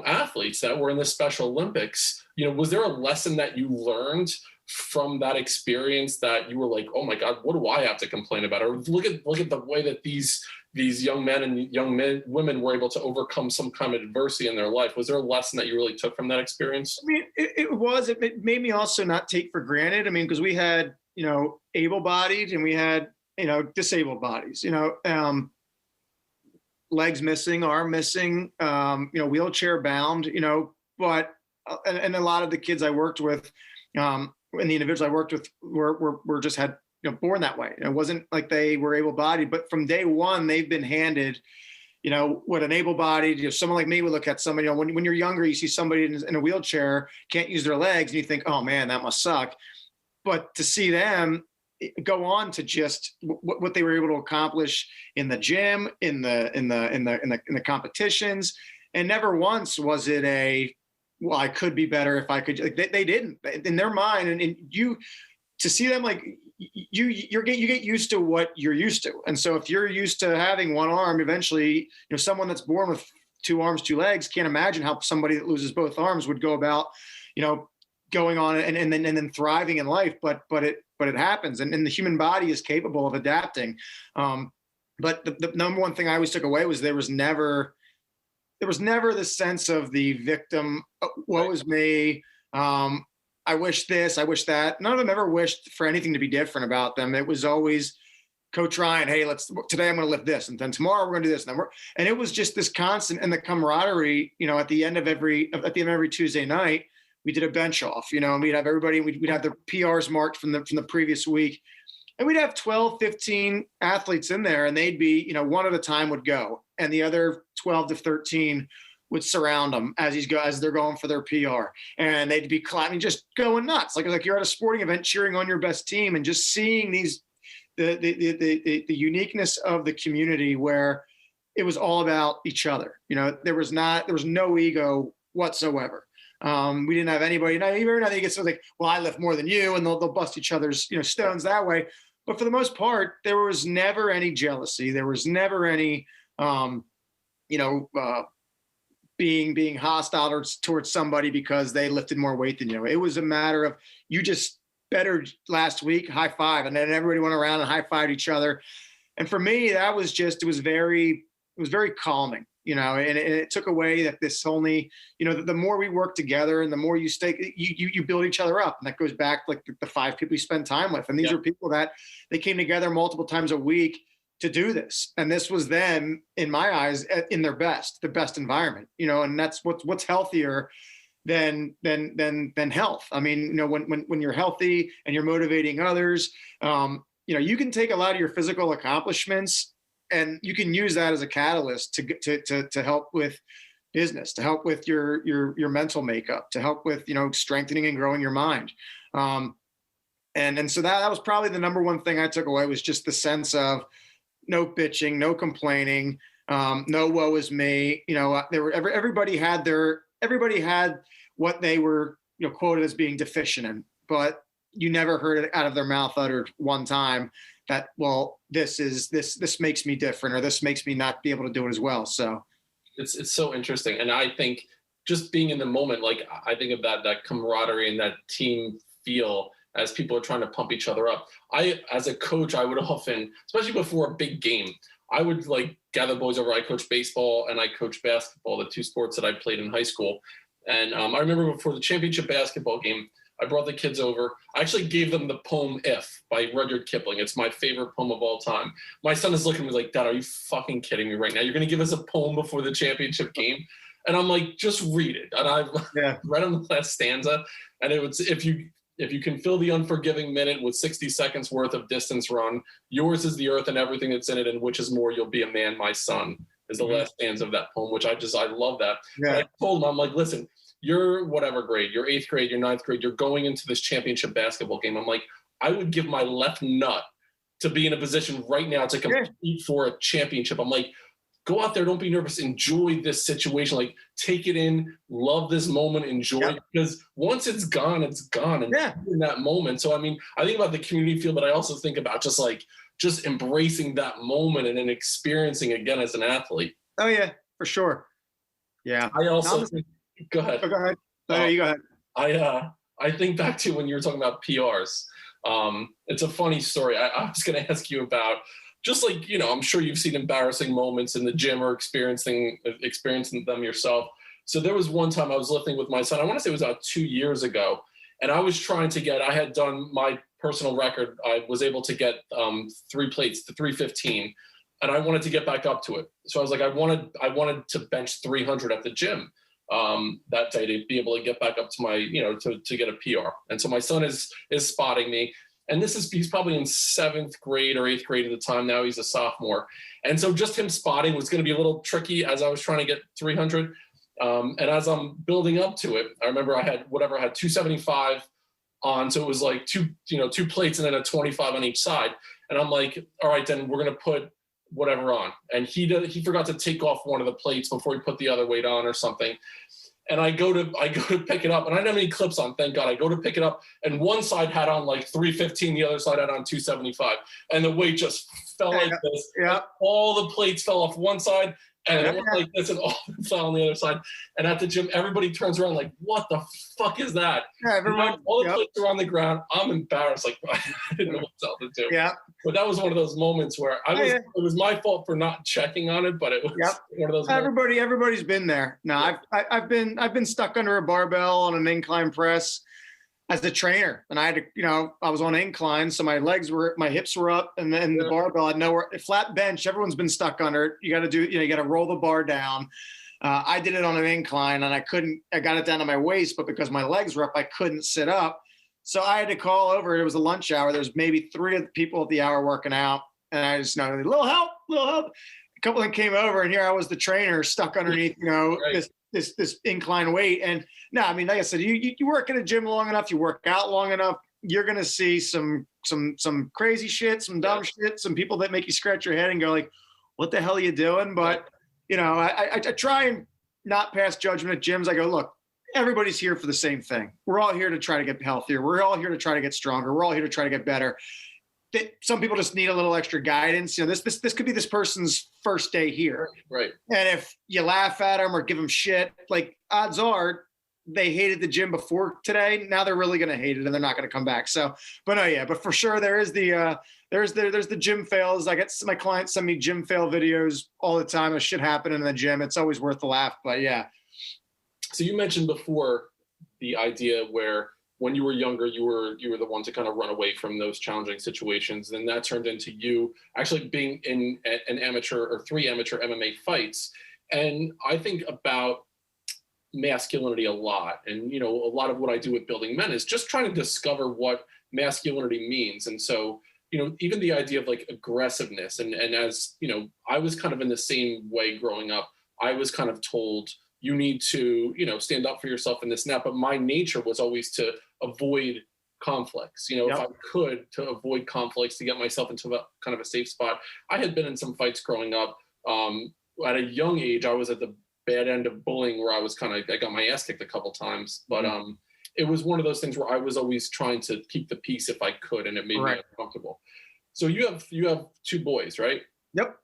athletes that were in the Special Olympics, was there a lesson that you learned from that experience that you were like, oh my God, what do I have to complain about? Or look at the way that these young men and women were able to overcome some kind of adversity in their life. Was there a lesson that you really took from that experience? I mean, it made me also not take for granted. I mean, because we had, able-bodied and we had, disabled bodies, legs missing, arm missing, wheelchair bound, but, and a lot of the kids I worked with, and the individuals I worked with were just had, born that way. It wasn't like they were able-bodied, but from day one, they've been handed, what an able-bodied, someone like me would look at somebody, when you're younger, you see somebody in a wheelchair, can't use their legs, and you think, oh man, that must suck. But to see them go on to just what they were able to accomplish in the gym, in the competitions, and never once was it well, I could be better if I could. Like they didn't in their mind, and you to see them like you get used to what you're used to, and so if you're used to having one arm, eventually, someone that's born with two arms, two legs can't imagine how somebody that loses both arms would go about, going on and then thriving in life. But it happens, and the human body is capable of adapting. But the number one thing I always took away was there was never the sense of the victim. Woe is me. I wish this, I wish that. None of them ever wished for anything to be different about them. It was always Coach Ryan, hey, today I'm going to lift this, and then tomorrow we're going to do this, and it was just this constant, and the camaraderie. At the end of every Tuesday night, we did a bench off, and we'd have everybody, we'd have the PRs marked from the previous week, and we'd have 12, 15 athletes in there, and they'd be, one at a time would go, and the other 12 to 13 would surround them as they're going for their PR, and they'd be clapping, just going nuts, like you're at a sporting event cheering on your best team, and just seeing the uniqueness of the community where it was all about each other. There was no ego whatsoever. We didn't have anybody. Now, even I think it's like, well, I lift more than you, and they'll bust each other's stones that way. But for the most part, there was never any jealousy. There was never any being hostile towards somebody because they lifted more weight than you. It was a matter of you just better last week, high five, and then everybody went around and high fived each other. And for me, that was just it was very calming. And it took away that this only, the more we work together and the more you stay, you build each other up. And that goes back like the 5 people you spend time with. And these are people that they came together multiple times a week to do this. And this was them, in my eyes, in their best environment, and that's what's healthier than health. I mean, when you're healthy and you're motivating others, you can take a lot of your physical accomplishments and you can use that as a catalyst to help with business, to help with your mental makeup, to help with, strengthening and growing your mind. And so that was probably the number one thing I took away, was just the sense of no bitching, no complaining, no woe is me. Everybody had what they were, quoted as being deficient in, but you never heard it out of their mouth uttered one time that, well, this makes me different, or this makes me not be able to do it as well. So it's so interesting. And I think just being in the moment, like I think of that camaraderie and that team feel as people are trying to pump each other up. As a coach, I would often, especially before a big game, I would like gather boys over. I coach baseball and I coach basketball, the two sports that I played in high school. And I remember before the championship basketball game, I brought the kids over. I actually gave them the poem If by Rudyard Kipling. It's my favorite poem of all time. My son is looking at me like, Dad, are you fucking kidding me right now? You're going to give us a poem before the championship game? And I'm like, just read it. And I read on the last stanza. And it was, if you can fill the unforgiving minute with 60 seconds worth of distance run, yours is the earth and everything that's in it, and which is more, you'll be a man, my son, is the last stanza of that poem, which I love that. Yeah. I told him, I'm like, listen, you're whatever grade, you're 8th grade, you're 9th grade, you're going into this championship basketball game. I'm like, I would give my left nut to be in a position right now to compete for a championship. I'm like, go out there, don't be nervous, enjoy this situation, like take it in, love this moment, enjoy it, because once it's gone, and in that moment. So I mean, I think about the community feel, but I also think about just like just embracing that moment and then experiencing again as an athlete. Oh yeah, for sure. Yeah. I also think, go ahead. Oh, go ahead. No, you go ahead. I think back to when you were talking about PRs. It's a funny story. I was going to ask you about, just like, I'm sure you've seen embarrassing moments in the gym or experiencing them yourself. So there was one time I was lifting with my son. I want to say it was about 2 years ago. And I was trying to I had done my personal record. I was able to get 3 plates to 315. And I wanted to get back up to it. So I was like, I wanted to bench 300 at the gym that day to be able to get back up to my, to get a PR. And so my son is spotting me. And he's probably in 7th grade or 8th grade at the time. Now he's a sophomore. And so just him spotting was going to be a little tricky as I was trying to get 300. And as I'm building up to it, I remember I had 275 on. So it was like two plates and then a 25 on each side. And I'm like, all right, then we're going to put whatever on. And he forgot to take off one of the plates before he put the other weight on or something. And I go to pick it up, and I didn't have any clips on, thank God. I go to pick it up, and one side had on like 315, the other side had on 275. And the weight just fell like this. Yeah. All the plates fell off one side, and it went like this, and all fell on the other side. And at the gym, everybody turns around like, what the fuck is that? Yeah, everyone, all the plates are on the ground. I'm embarrassed. Like, I didn't know what to do. Yeah. But that was one of those moments where it was my fault for not checking on it, but it was one of those moments. Everybody's been there. No, I've been stuck under a barbell on an incline press as a trainer, and I had to, I was on incline, so my hips were up, and then the barbell had nowhere. Flat bench, everyone's been stuck under it. You got to you got to roll the bar down. I did it on an incline, and I got it down to my waist, but because my legs were up, I couldn't sit up. So I had to call over. It was a lunch hour. There's maybe 3 people at the hour working out. And I just know, little help. A couple of them came over, and here I was the trainer stuck underneath, right. this incline weight. And no, I mean, like I said, you work in a gym long enough, you work out long enough, you're going to see some crazy shit, some dumb shit, some people that make you scratch your head and go like, what the hell are you doing? But, I try and not pass judgment at gyms. I go, look, everybody's here for the same thing. We're all here to try to get healthier. We're all here to try to get stronger. We're all here to try to get better. Some people just need a little extra guidance. This could be this person's first day here. Right. And if you laugh at them or give them shit, like odds are they hated the gym before today. Now they're really going to hate it and they're not going to come back. So, but for sure there is there's the gym fails. I get my clients send me gym fail videos all the time of shit happening in the gym. It's always worth the laugh, but yeah. So you mentioned before the idea where when you were younger, you were the one to kind of run away from those challenging situations. And that turned into you actually being in an amateur or 3 amateur MMA fights. And I think about masculinity a lot. And, a lot of what I do with Building Men is just trying to discover what masculinity means. And so, even the idea of like aggressiveness and as, I was kind of in the same way growing up. I was kind of told, you need to, stand up for yourself in this and that. But my nature was always to avoid conflicts, if I could, to avoid conflicts, to get myself into kind of a safe spot. I had been in some fights growing up. At a young age, I was at the bad end of bullying where I got my ass kicked a couple times. But it was one of those things where I was always trying to keep the peace if I could, and it made me uncomfortable. So you have 2 boys, right? Yep.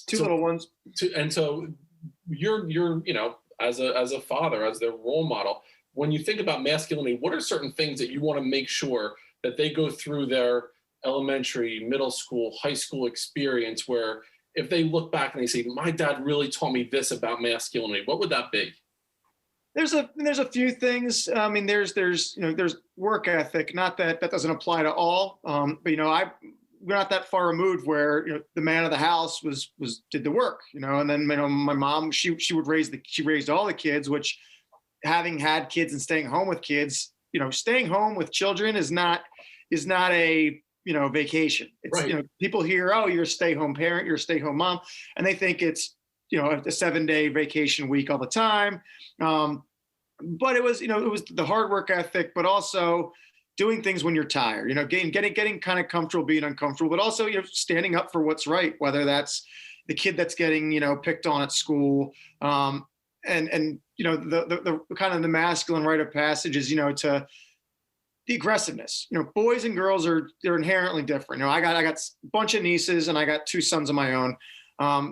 2 little ones. And so you're as a father, as their role model, when you think about masculinity, what are certain things that you want to make sure that they go through their elementary, middle school, high school experience where if they look back and they say, my dad really taught me this about masculinity, what would that be? There's a few things. I mean, there's work ethic. Not that doesn't apply to all, but we're not that far removed where the man of the house did the work, and then my mom she raised all the kids, which having had kids and staying home with kids, staying home with children is not a vacation. It's right. People hear, oh, you're a stay-home parent, you're a stay-home mom, and they think it's a 7-day vacation week all the time. But it was the hard work ethic, but also doing things when you're tired, getting kind of comfortable being uncomfortable, but also, standing up for what's right, whether that's the kid that's getting, picked on at school. And the kind of the masculine rite of passage is, to the aggressiveness. Boys and girls they're inherently different. I got a bunch of nieces and I got two sons of my own.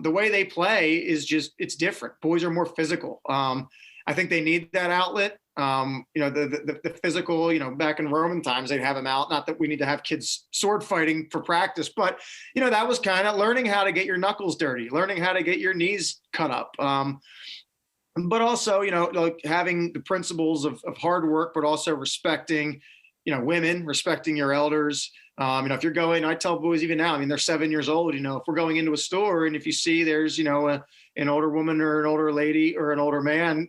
The way they play is it's different. Boys are more physical. I think they need that outlet. The physical, back in Roman times, they'd have them out. Not that we need to have kids sword fighting for practice, but, that was kind of learning how to get your knuckles dirty, learning how to get your knees cut up. But also, like having the principles of hard work, but also respecting, women, respecting your elders. If you're going, I tell boys even now, they're 7 years old, if we're going into a store and if you see there's, an older woman or an older lady or an older man,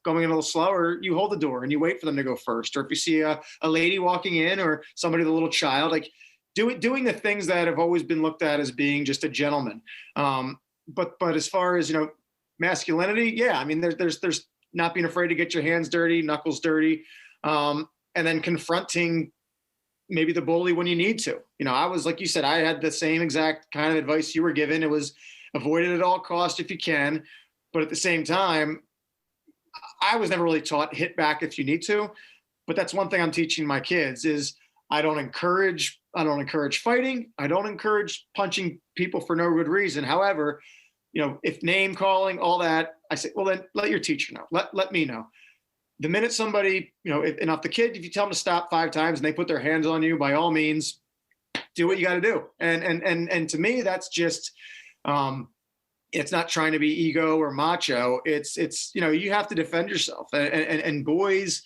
going a little slower, you hold the door and you wait for them to go first. Or if you see a lady walking in or somebody with a little child, like doing the things that have always been looked at as being just a gentleman. But as far as, masculinity, yeah, there's not being afraid to get your hands dirty, knuckles dirty, and then confronting maybe the bully when you need to. I was, like you said, I had the same exact kind of advice you were given. It was avoid it at all costs if you can. But at the same time, I was never really taught hit back if you need to. But that's one thing I'm teaching my kids is I don't encourage fighting. I don't encourage punching people for no good reason. However, if name calling, all that, I say, well, then let your teacher know. Let me know. The minute somebody, if the kid, if you tell them to stop 5 times and they put their hands on you, by all means, do what you got to do. And to me, that's just, it's not trying to be ego or macho. It's you have to defend yourself. And boys,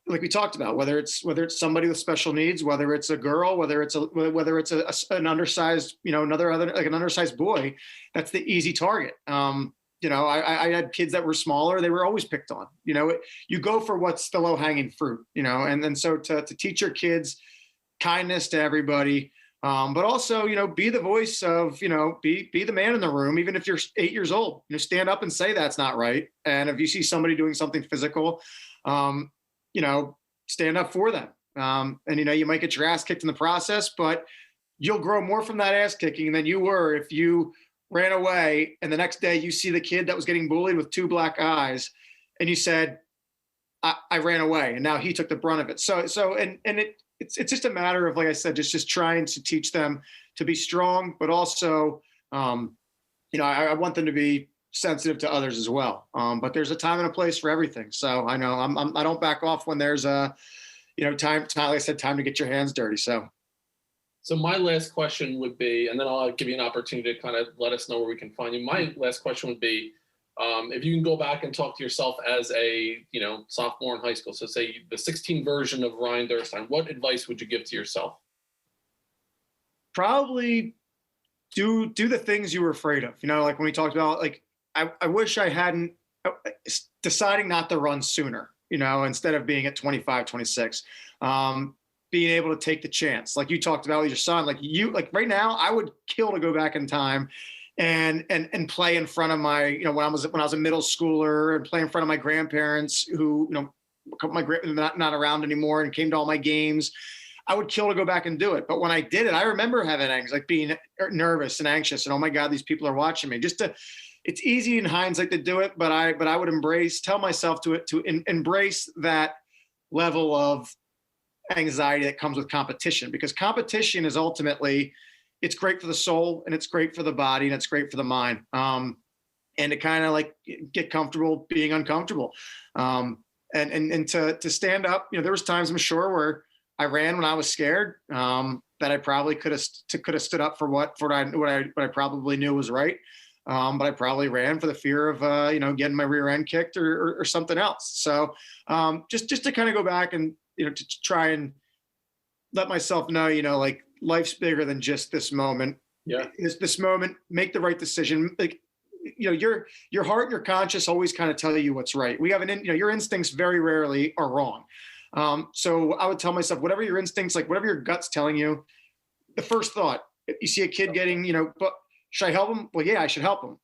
like we talked about, whether it's somebody with special needs, whether it's a girl, whether it's an undersized, an undersized boy, that's the easy target. I had kids that were smaller. They were always picked on. You go for what's the low hanging fruit. And so to teach your kids kindness to everybody. But also, be the voice of, be the man in the room, even if you're 8 years old, stand up and say that's not right. And if you see somebody doing something physical, stand up for them. And, you might get your ass kicked in the process, but you'll grow more from that ass kicking than you were if you ran away. And the next day you see the kid that was getting bullied with 2 black eyes and you said, I ran away and now he took the brunt of it. It's just a matter of, like I said, just trying to teach them to be strong, but also, I want them to be sensitive to others as well. But there's a time and a place for everything. So I know I don't back off when there's a, time, like I said, time to get your hands dirty. So my last question would be, and then I'll give you an opportunity to kind of let us know where we can find you. My last question would be, if you can go back and talk to yourself as a, sophomore in high school, so say the 16 version of Ryan Derstine, what advice would you give to yourself? Probably do the things you were afraid of. Like when we talked about, like, I wish I hadn't deciding not to run sooner, instead of being at 25, 26, being able to take the chance. Like you talked about with your son, like right now, I would kill to go back in time and play in front of my, when I was a middle schooler, and play in front of my grandparents who, not around anymore and came to all my games. I would kill to go back and do it. But when I did it, I remember having being nervous and anxious and, oh my God, these people are watching me. It's easy in hindsight to do it, but I would tell myself to embrace that level of anxiety that comes with competition, because competition is ultimately, it's great for the soul and it's great for the body and it's great for the mind. And to kind of get comfortable being uncomfortable. And to stand up, there was times, I'm sure, where I ran when I was scared, that I probably could have stood up for what I probably knew was right. But I probably ran for the fear of, getting my rear end kicked or something else. So just to kind of go back and, to try and let myself know, life's bigger than just this moment. Yeah. This moment, make the right decision. Your heart and your conscience always kind of tell you what's right. We have your instincts very rarely are wrong. So I would tell myself, whatever your instincts, whatever your gut's telling you, the first thought, if you see a kid getting, but should I help him? Well, yeah, I should help him.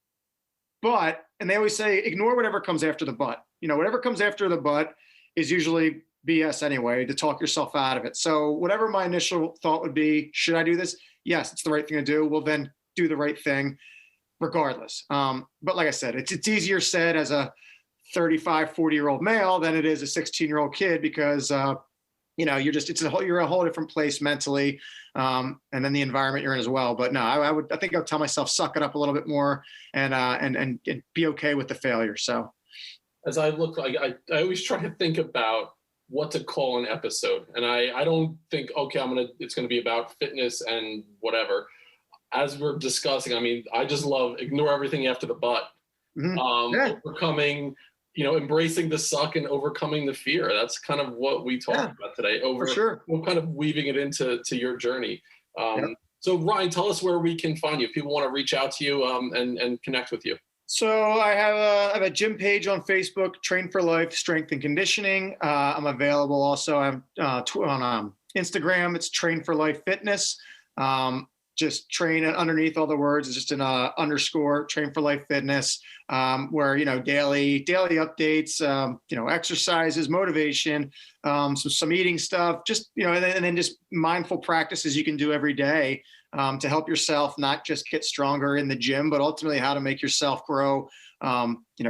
But, and they always say, ignore whatever comes after the but. Whatever comes after the but is usually BS anyway, to talk yourself out of it. So whatever my initial thought would be, should I do this? Yes, it's the right thing to do. Well, then do the right thing regardless. But like I said, it's easier said as a 35, 40-year-old male than it is a 16-year-old kid, because you're a whole different place mentally, and then the environment you're in as well. But no, I think I'll tell myself, suck it up a little bit more, and be okay with the failure. So as I look, I always try to think about what to call an episode, and I don't think, okay, it's gonna be about fitness and whatever. As we're discussing, I mean, I just love ignore everything after the but. Overcoming, embracing the suck and overcoming the fear. That's kind of what we talked about today. For sure. We're kind of weaving it into your journey. So Ryan, tell us where we can find you if people want to reach out to you and connect with you. So I have a gym page on Facebook, Train for Life Strength and Conditioning. I'm available also on Instagram. It's Train for Life Fitness. Just train underneath all the words. It's just an underscore Train for Life Fitness, where daily updates, exercises, motivation, some eating stuff, just and then just mindful practices you can do every day to help yourself not just get stronger in the gym, but ultimately how to make yourself grow,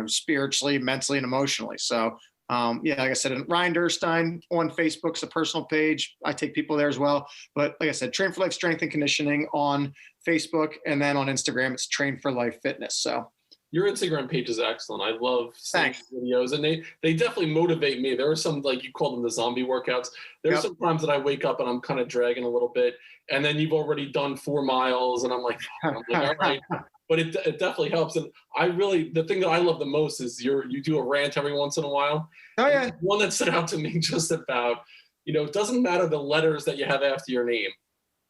spiritually, mentally, and emotionally. So like I said, Ryan Derstine on Facebook's a personal page. I take people there as well. But like I said, Train for Life Strength and Conditioning on Facebook, and then on Instagram, it's Train for Life Fitness. So your Instagram page is excellent. I love seeing videos, and they definitely motivate me. There are some, like you call them, the zombie workouts. There's some times that I wake up and I'm kind of dragging a little bit, and then you've already done 4 miles, and I'm like all right. But it definitely helps. And the thing that I love the most is you do a rant every once in a while. Oh yeah. One that stood out to me just about, it doesn't matter the letters that you have after your name.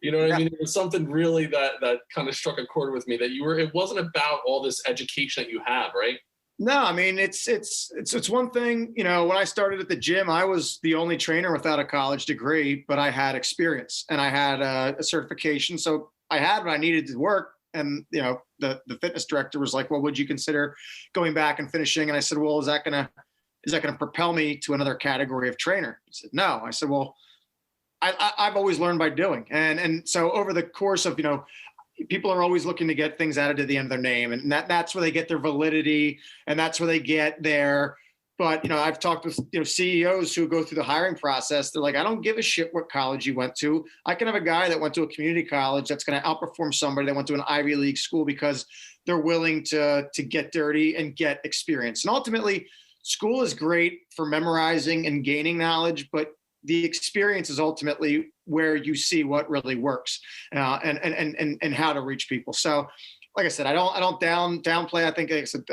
You know what I mean? It was something really that kind of struck a chord with me, that it wasn't about all this education that you have, right? No, I mean, it's one thing, when I started at the gym, I was the only trainer without a college degree, but I had experience and I had a certification. So I had what I needed to work. And, the fitness director was like, well, would you consider going back and finishing? And I said, well, is that going to propel me to another category of trainer? He said, no. I said, well, I've always learned by doing. And so over the course of, people are always looking to get things added to the end of their name, and that's where they get their validity, and that's where they get their, but, I've talked with, CEOs who go through the hiring process. They're like, I don't give a shit what college you went to. I can have a guy that went to a community college that's going to outperform somebody that went to an Ivy League school, because they're willing to get dirty and get experience. And ultimately, school is great for memorizing and gaining knowledge, but the experience is ultimately where you see what really works, and how to reach people. So, like I said, I don't downplay. I think, like I said,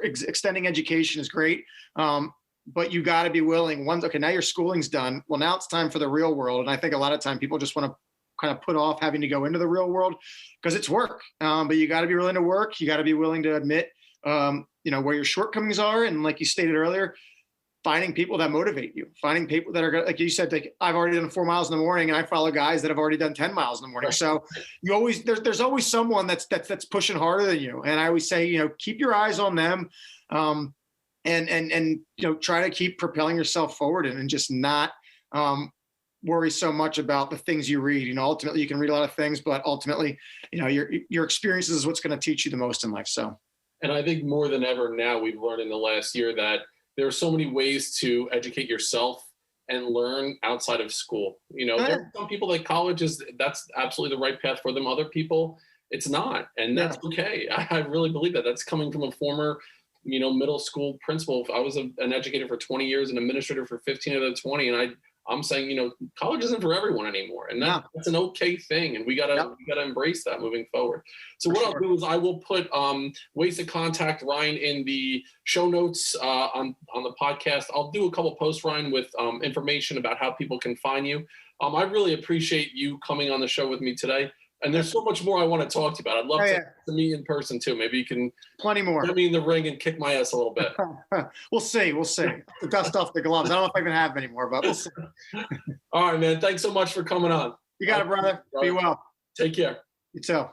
extending education is great, but you got to be willing. Okay, now your schooling's done. Well, now it's time for the real world. And I think a lot of time people just want to kind of put off having to go into the real world because it's work. But you got to be willing to work. You got to be willing to admit, where your shortcomings are. And like you stated earlier, finding people that motivate you, finding people that are, like you said, like I've already done 4 miles in the morning, and I follow guys that have already done 10 miles in the morning. So there's always someone that's pushing harder than you. And I always say, keep your eyes on them, and try to keep propelling yourself forward, and just not worry so much about the things you read. Ultimately you can read a lot of things, but ultimately, your experiences is what's going to teach you the most in life. So, and I think more than ever now, we've learned in the last year that there are so many ways to educate yourself and learn outside of school. There are some people like college that's absolutely the right path for them. Other people, it's not, and that's okay. I really believe that. That's coming from a former, middle school principal. I was an educator for 20 years, an administrator for 15 of the 20, and I'm saying, college isn't for everyone anymore, and that's an okay thing, and we gotta embrace that moving forward. So what I'll do is I will put ways to contact Ryan in the show notes on the podcast. I'll do a couple posts, Ryan, with information about how people can find you. I really appreciate you coming on the show with me today. And there's so much more I want to talk to you about. I'd love to meet in person too. Maybe you can plenty more. Put me in the ring and kick my ass a little bit. We'll see. The dust off the gloves. I don't know if I even have them anymore, but we'll see. All right, man. Thanks so much for coming on. You got it, brother. Be well. Take care. You too.